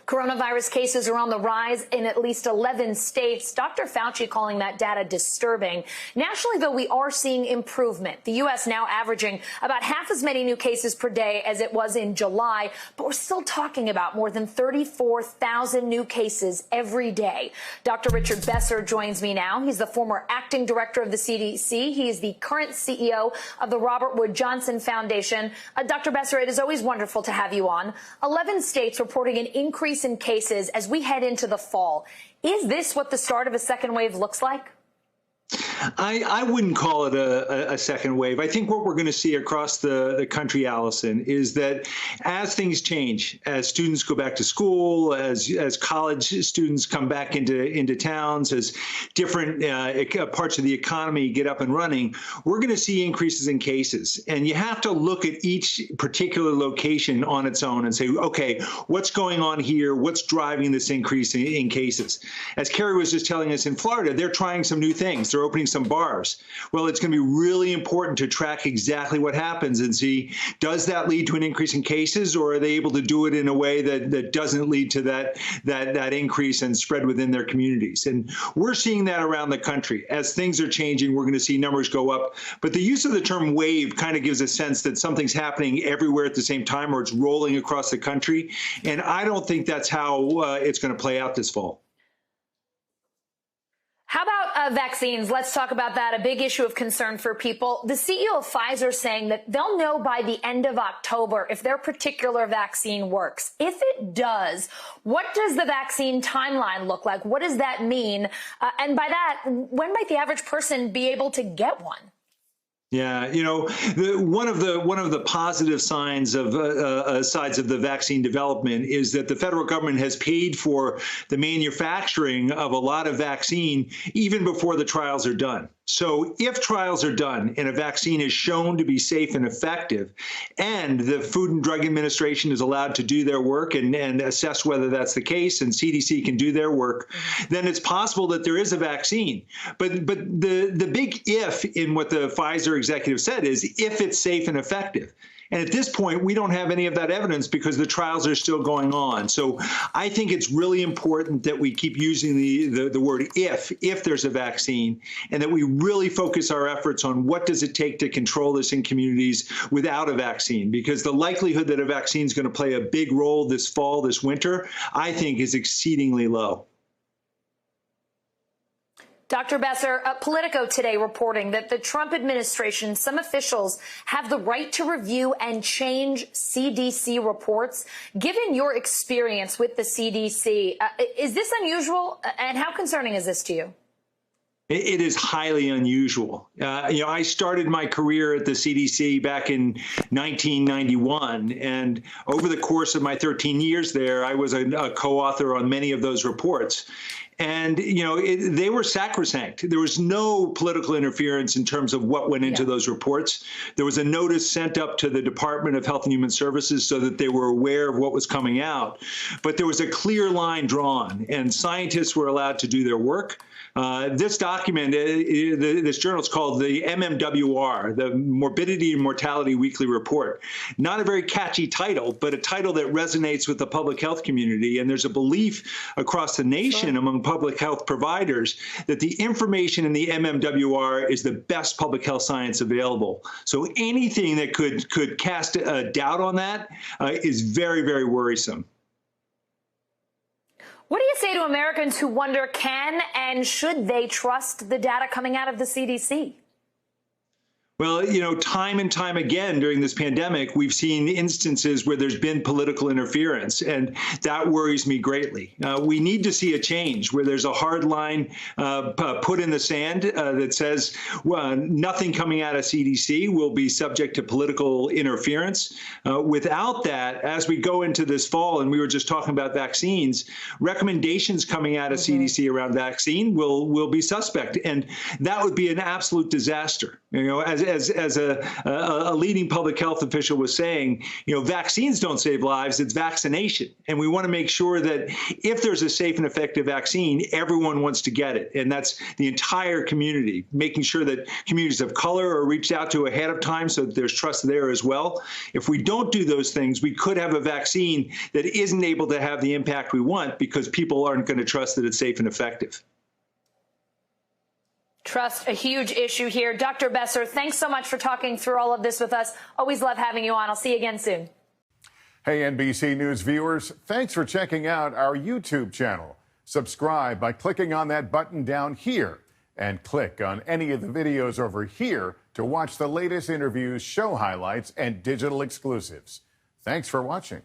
Coronavirus cases are on the rise in at least 11 states. Dr. Fauci calling that data disturbing. Nationally, though, we are seeing improvement. The U.S. now averaging about half as many new cases per day as it was in July, but we're still talking about more than 34,000 new cases every day. Dr. Richard Besser joins me now. He's the former acting director of the CDC. He is the current CEO of the Robert Wood Johnson Foundation. Dr. Besser, it is always wonderful to have you on. 11 states reporting an increase in cases as we head into the fall. Is this what the start of a second wave looks like? I wouldn't call it a second wave. I think what we're going to see across the country, Allison, is that as things change, as students go back to school, as college students come back into towns, as different parts of the economy get up and running, we're going to see increases in cases. And you have to look at each particular location on its own and say, okay, what's going on here? What's driving this increase in cases? As Carrie was just telling us in Florida, they're trying some new things. They're opening some bars. Well, it's going to be really important to track exactly what happens and see, does that lead to an increase in cases, or are they able to do it in a way that doesn't lead to that increase and spread within their communities? And we're seeing that around the country. As things are changing, we're going to see numbers go up. But the use of the term wave kind of gives a sense that something's happening everywhere at the same time, or it's rolling across the country. And I don't think that's how it's going to play out this fall. How about vaccines? Let's talk about that. A big issue of concern for people. The CEO of Pfizer saying that they'll know by the end of October if their particular vaccine works. If it does, what does the vaccine timeline look like? What does that mean? And by that, when might the average person be able to get one? Yeah, you know, one of the positive signs of sides of the vaccine development is that the federal government has paid for the manufacturing of a lot of vaccine even before the trials are done. So if trials are done and a vaccine is shown to be safe and effective, and the Food and Drug Administration is allowed to do their work and assess whether that's the case, and CDC can do their work, then it's possible that there is a vaccine. But the big if in what the Pfizer executive said is if it's safe and effective. And at this point, we don't have any of that evidence because the trials are still going on. So I think it's really important that we keep using the word if there's a vaccine, and that we really focus our efforts on what does it take to control this in communities without a vaccine, because the likelihood that a vaccine is going to play a big role this fall, this winter, I think is exceedingly low. Dr. Besser, Politico today reporting that the Trump administration, some officials have the right to review and change CDC reports. Given your experience with the CDC, is this unusual, and how concerning is this to you? It is highly unusual. I started my career at the CDC back in 1991, and over the course of my 13 years there, I was a co-author on many of those reports. And, they were sacrosanct. There was no political interference in terms of what went into those reports. There was a notice sent up to the Department of Health and Human Services so that they were aware of what was coming out. But there was a clear line drawn, and scientists were allowed to do their work. This document, this journal is called the MMWR, the Morbidity and Mortality Weekly Report. Not a very catchy title, but a title that resonates with the public health community. And there's a belief across the nation among public health providers that the information in the MMWR is the best public health science available. So anything that could cast a doubt on that is very, very worrisome. What do you say to Americans who wonder, can and should they trust the data coming out of the CDC? Well, time and time again during this pandemic, we've seen instances where there's been political interference, and that worries me greatly. We need to see a change where there's a hard line put in the sand that says nothing coming out of CDC will be subject to political interference. Without that, as we go into this fall, and we were just talking about vaccines, recommendations coming out of CDC around vaccine will be suspect, and that would be an absolute disaster. You know, as a leading public health official was saying, you know, vaccines don't save lives, it's vaccination. And we want to make sure that if there's a safe and effective vaccine, everyone wants to get it. And that's the entire community, making sure that communities of color are reached out to ahead of time so that there's trust there as well. If we don't do those things, we could have a vaccine that isn't able to have the impact we want because people aren't going to trust that it's safe and effective. Trust, a huge issue here. Dr. Besser, thanks so much for talking through all of this with us. Always love having you on. I'll see you again soon. Hey, NBC News viewers, thanks for checking out our YouTube channel. Subscribe by clicking on that button down here and click on any of the videos over here to watch the latest interviews, show highlights, and digital exclusives. Thanks for watching.